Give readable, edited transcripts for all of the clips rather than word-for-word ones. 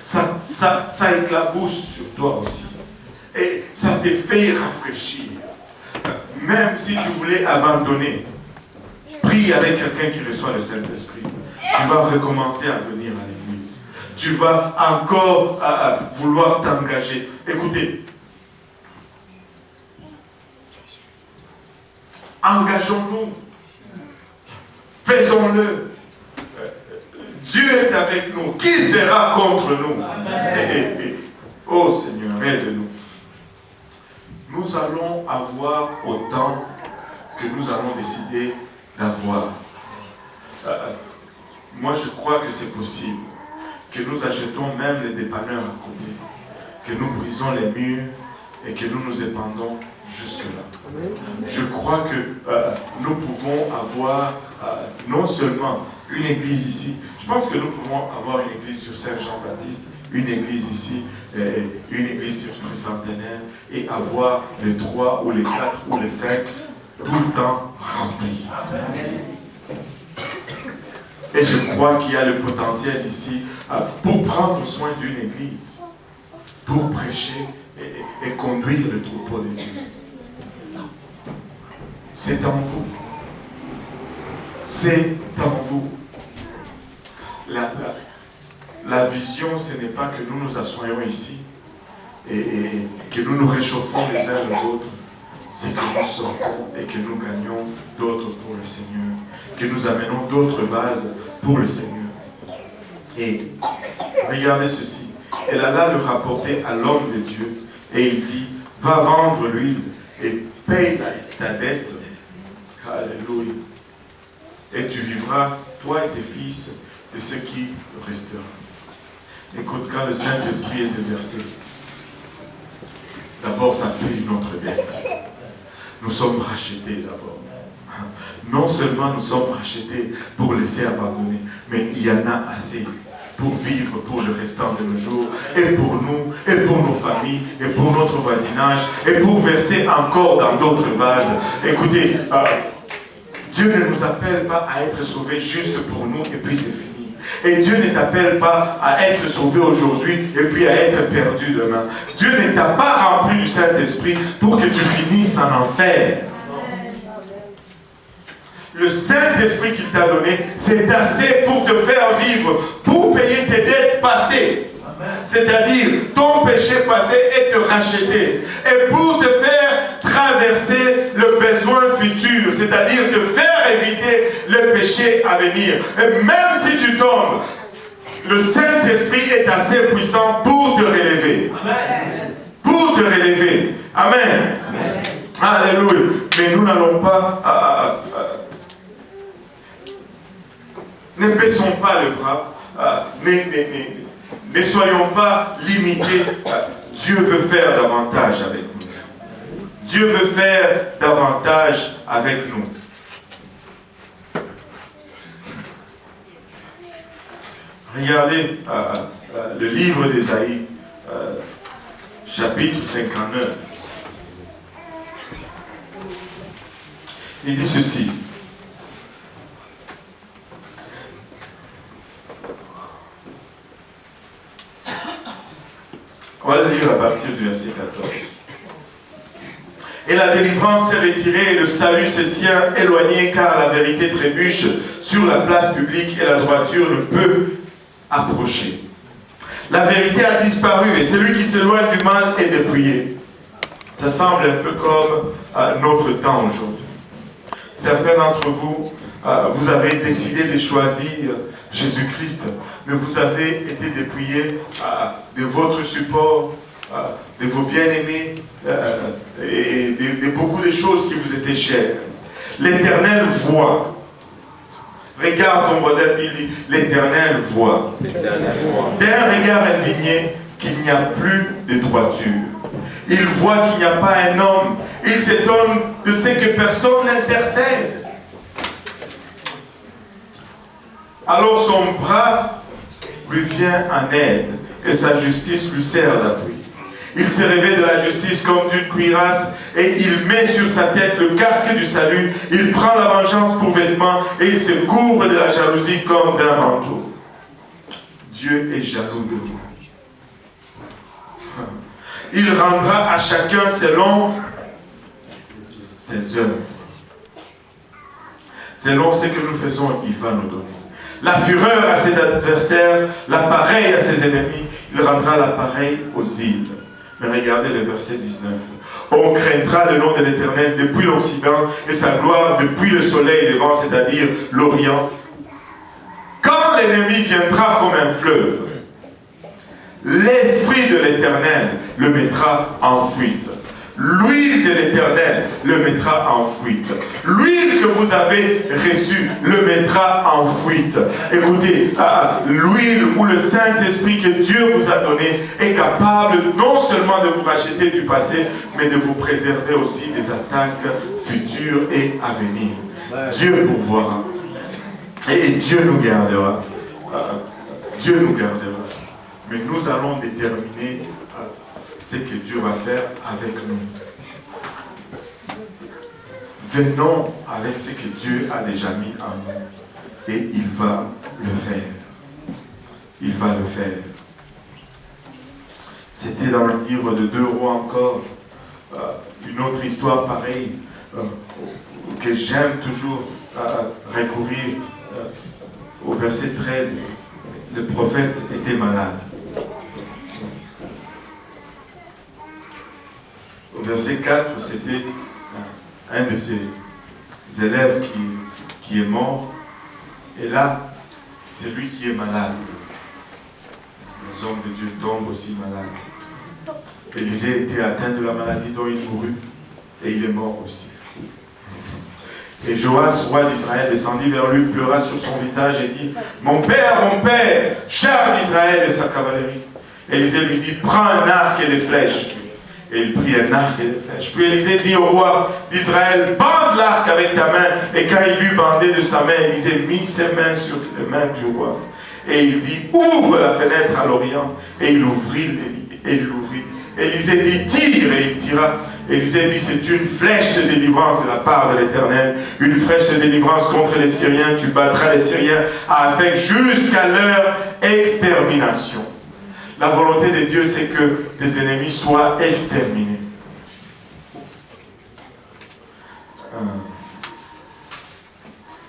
ça éclabousse sur toi aussi. Et ça te fait rafraîchir. Même si tu voulais abandonner, prie avec quelqu'un qui reçoit le Saint-Esprit. Tu vas recommencer à venir à l'église. Tu vas encore vouloir t'engager. Écoutez, engageons-nous. Faisons-le. Dieu est avec nous. Qui sera contre nous? Oh Seigneur, aide-nous. Nous allons avoir autant que nous allons décider d'avoir. Moi, je crois que c'est possible. Que nous achetons même les dépanneurs à côté. Que nous brisons les murs et que nous nous épandons jusque-là. Je crois que nous pouvons avoir non seulement une église ici, je pense que nous pouvons avoir une église sur Saint-Jean-Baptiste, une église ici, une église sur Tricentenaire, et avoir les 3 ou les 4 ou les 5 tout le temps remplis. Et je crois qu'il y a le potentiel ici pour prendre soin d'une église, pour prêcher et conduire le troupeau de Dieu. C'est en vous. C'est en vous. La vision, ce n'est pas que nous nous assoyons ici et que nous nous réchauffons les uns les autres. C'est que nous sortons et que nous gagnons d'autres pour le Seigneur. Que nous amenons d'autres vases pour le Seigneur. Et regardez ceci. Elle alla le rapporter à l'homme de Dieu et il dit, va vendre l'huile et paye ta dette. Alléluia. Et tu vivras, toi et tes fils, de ce qui restera. Écoute, quand le Saint-Esprit est déversé, d'abord ça paye notre dette. Nous sommes rachetés d'abord. Non seulement nous sommes rachetés pour laisser abandonner, mais il y en a assez pour vivre pour le restant de nos jours, et pour nous, et pour nos familles, et pour notre voisinage, et pour verser encore dans d'autres vases. Écoutez, Dieu ne nous appelle pas à être sauvés juste pour nous, et puis c'est fini. Et Dieu ne t'appelle pas à être sauvé aujourd'hui, et puis à être perdu demain. Dieu ne t'a pas rempli du Saint-Esprit pour que tu finisses en enfer. Le Saint-Esprit qu'il t'a donné, c'est assez pour te faire vivre, pour payer tes dettes passées. C'est-à-dire ton péché passé et te racheter. Et pour te faire traverser le besoin futur, c'est-à-dire te faire éviter le péché à venir. Et même si tu tombes, le Saint-Esprit est assez puissant pour te relever. Amen. Pour te relever. Amen. Amen. Alléluia. Mais nous n'allons pas... ne baissons pas le bras. Ne soyons pas limités. Dieu veut faire davantage avec nous. Dieu veut faire davantage avec nous. Regardez le livre d'Ésaïe, chapitre 59. Il dit ceci. On va le lire à partir du verset 14. Et la délivrance s'est retirée et le salut se tient éloigné car la vérité trébuche sur la place publique et la droiture ne peut approcher. La vérité a disparu et celui qui s'éloigne du mal est dépouillé. Ça semble un peu comme notre temps aujourd'hui. Certains d'entre vous, vous avez décidé de choisir Jésus-Christ, mais vous avez été dépouillé de votre support, de vos bien-aimés et de beaucoup de choses qui vous étaient chères. L'Éternel voit. Regarde ton voisin, dis-lui, l'Éternel voit. D'un regard indigné qu'il n'y a plus de droiture. Il voit qu'il n'y a pas un homme. Il s'étonne de ce que personne n'intercède. Alors son bras lui vient en aide et sa justice lui sert d'appui. Il se revêt de la justice comme d'une cuirasse et il met sur sa tête le casque du salut. Il prend la vengeance pour vêtement et il se couvre de la jalousie comme d'un manteau. Dieu est jaloux de nous. Il rendra à chacun selon ses œuvres. Selon ce que nous faisons, il va nous donner. La fureur à ses adversaires, l'appareil à ses ennemis, il rendra l'appareil aux îles. Mais regardez le verset 19. On craindra le nom de l'Éternel depuis l'Occident et sa gloire depuis le soleil levant, c'est-à-dire l'Orient. Quand l'ennemi viendra comme un fleuve, l'Esprit de l'Éternel le mettra en fuite. L'huile de l'Éternel le mettra en fuite. L'huile que vous avez reçue le mettra en fuite. Écoutez, l'huile ou le Saint-Esprit que Dieu vous a donné est capable non seulement de vous racheter du passé, mais de vous préserver aussi des attaques futures et à venir. Dieu pourvoira. Et Dieu nous gardera. Dieu nous gardera. Mais nous allons déterminer ce que Dieu va faire avec nous. Venons avec ce que Dieu a déjà mis en nous. Et il va le faire. Il va le faire. C'était dans le livre de 2 Rois encore, une autre histoire pareille, que j'aime toujours recourir au verset 13. Le prophète était malade. Au verset 4, c'était un de ses élèves qui est mort. Et là, c'est lui qui est malade. Les hommes de Dieu tombent aussi malades. Élisée était atteint de la maladie dont il mourut. Et il est mort aussi. Et Joas, roi d'Israël, descendit vers lui, pleura sur son visage et dit, mon père, char d'Israël et sa cavalerie. Élisée lui dit, prends un arc et des flèches. Et il prit un arc et des flèches. Puis Élisée dit au roi d'Israël, bande l'arc avec ta main. Et quand il eut bandé de sa main, Élisée mit ses mains sur les mains du roi. Et il dit, ouvre la fenêtre à l'Orient. Et il ouvrit. Élisée dit, tire. Et il tira. Élisée dit, c'est une flèche de délivrance de la part de l'Éternel. Une flèche de délivrance contre les Syriens. Tu battras les Syriens avec jusqu'à leur extermination. La volonté de Dieu, c'est que tes ennemis soient exterminés.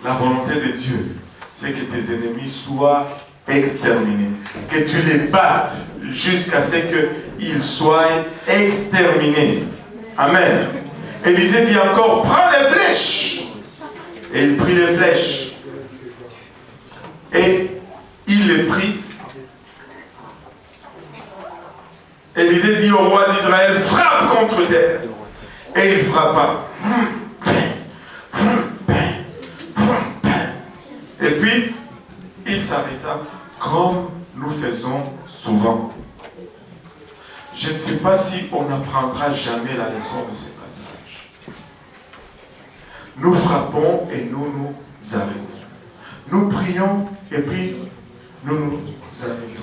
La volonté de Dieu, c'est que tes ennemis soient exterminés. Que tu les battes jusqu'à ce qu'ils soient exterminés. Amen. Élisée dit encore, prends les flèches. Et il prit les flèches. Et il les prit. Élisée dit au roi d'Israël, frappe contre terre. Et il frappa. Et puis, il s'arrêta comme nous faisons souvent. Je ne sais pas si on n'apprendra jamais la leçon de ces passages. Nous frappons et nous nous arrêtons. Nous prions et puis nous nous arrêtons.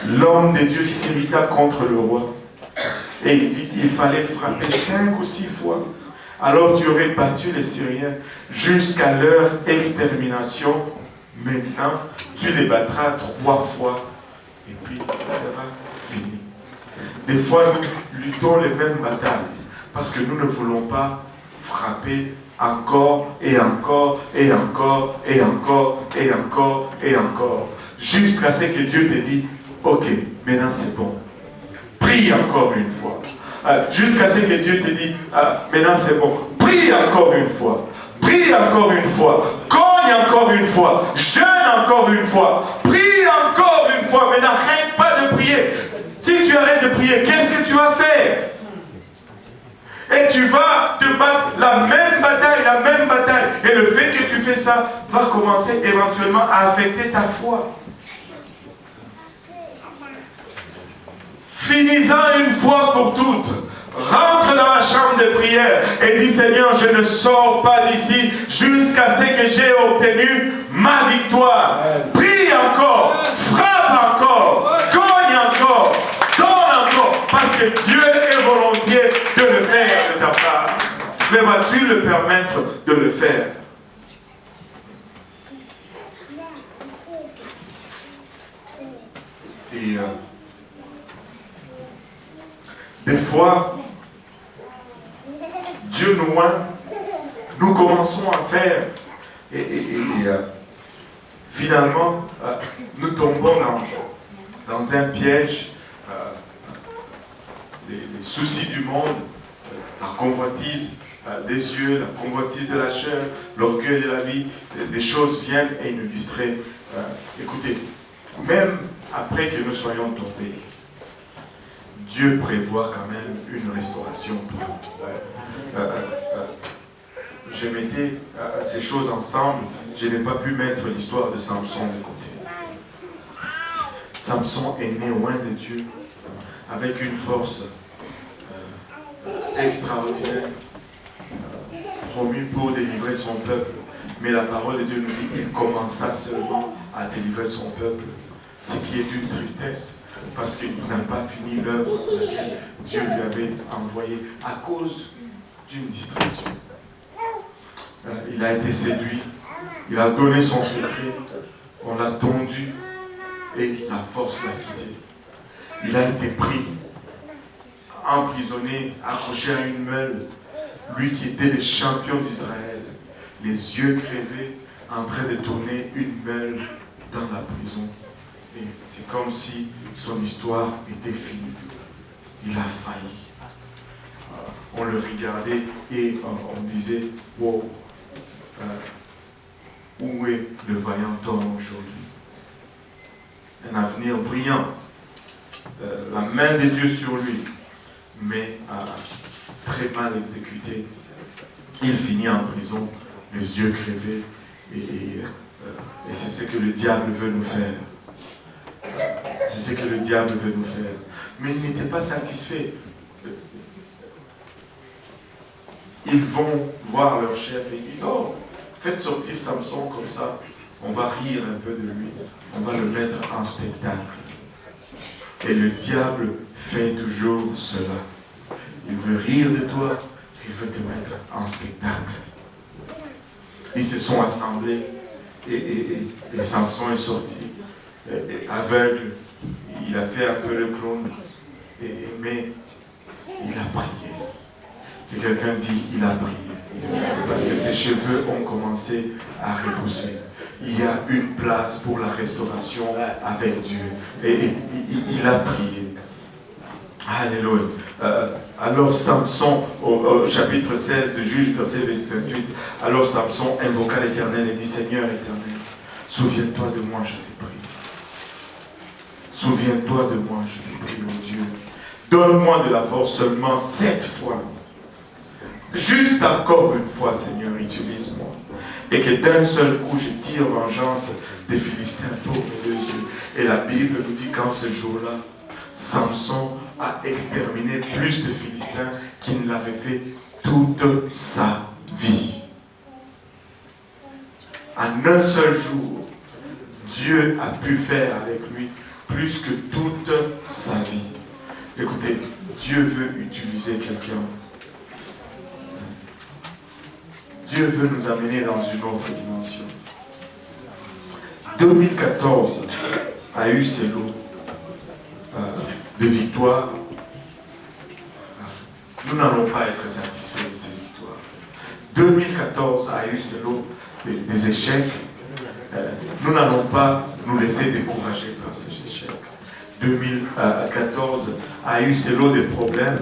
L'homme de Dieu s'irrita contre le roi. Et il dit, il fallait frapper 5 ou 6 fois. Alors tu aurais battu les Syriens jusqu'à leur extermination. Maintenant, tu les battras 3 fois. Et puis, ça sera fini. Des fois, nous luttons les mêmes batailles. Parce que nous ne voulons pas frapper encore et encore et encore et encore et encore et encore. Jusqu'à ce que Dieu te dise, ok, maintenant c'est bon. Prie encore une fois. Jusqu'à ce que Dieu te dise, maintenant c'est bon. Prie encore une fois. Prie encore une fois. Cogne encore une fois. Jeûne encore une fois. Prie encore une fois. Mais n'arrête pas de prier. Si tu arrêtes de prier, qu'est-ce que tu vas faire? Et tu vas te battre la même bataille. Et le fait que tu fais ça va commencer éventuellement à affecter ta foi. Finis-en une fois pour toutes. Rentre dans la chambre de prière et dis, Seigneur, je ne sors pas d'ici jusqu'à ce que j'ai obtenu ma victoire. Prie encore, frappe encore, cogne encore, donne encore, parce que Dieu est volontiers de le faire de ta part. Mais vas-tu le permettre de le faire? Et Des fois, Dieu nous oint, nous commençons à faire finalement, nous tombons dans un piège, les soucis du monde, la convoitise des yeux, la convoitise de la chair, l'orgueil de la vie, des choses viennent et nous distraient. Écoutez, même après que nous soyons tombés, Dieu prévoit quand même une restauration pour nous. Je mettais ces choses ensemble, je n'ai pas pu mettre l'histoire de Samson de côté. Samson est né loin de Dieu, avec une force extraordinaire, promu pour délivrer son peuple. Mais la parole de Dieu nous dit qu'il commença seulement à délivrer son peuple, ce qui est une tristesse, parce qu'il n'a pas fini l'œuvre pour laquelle Dieu lui avait envoyé à cause d'une distraction. Il a été séduit, il a donné son secret, on l'a tondu et sa force l'a quitté. Il a été pris, emprisonné, accroché à une meule, lui qui était le champion d'Israël, les yeux crevés, en train de tourner une meule dans la prison. Et c'est comme si son histoire était finie. Il a failli. On le regardait et on disait, wow, où est le vaillant homme aujourd'hui? Un avenir brillant, la main de Dieu sur lui, mais très mal exécuté. Il finit en prison, les yeux crevés, et c'est ce que le diable veut nous faire. C'est ce que le diable veut nous faire. Mais il n'était pas satisfait. Ils vont voir leur chef et ils disent, oh, faites sortir Samson comme ça, on va rire un peu de lui, on va le mettre en spectacle. Et le diable fait toujours cela. Il veut rire de toi, il veut te mettre en spectacle. Ils se sont assemblés et Samson est sorti aveugle. Il a fait un peu le clown, mais il a prié. Que quelqu'un dit, il a prié. Parce que ses cheveux ont commencé à repousser. Il y a une place pour la restauration avec Dieu. Et il a prié. Alléluia. Alors Samson, au chapitre 16 de Juges, verset 28, alors Samson invoqua l'Éternel et dit, Seigneur Éternel, souviens-toi de moi, je t'ai prie. Souviens-toi de moi, je t'ai prie, mon Dieu. Donne-moi de la force seulement 7 fois. Juste encore une fois, Seigneur, utilise-moi. Et que d'un seul coup, je tire vengeance des Philistins pour mes 2 yeux. Et la Bible nous dit qu'en ce jour-là, Samson a exterminé plus de Philistins qu'il ne l'avait fait toute sa vie. En un seul jour, Dieu a pu faire avec lui plus que toute sa vie. Écoutez, Dieu veut utiliser quelqu'un. Dieu veut nous amener dans une autre dimension. 2014 a eu ses lots de victoires. Nous n'allons pas être satisfaits de ces victoires. 2014 a eu ses lots des échecs. Nous n'allons pas nous laisser décourager par ces échecs. 2014 a eu ses lots de problèmes.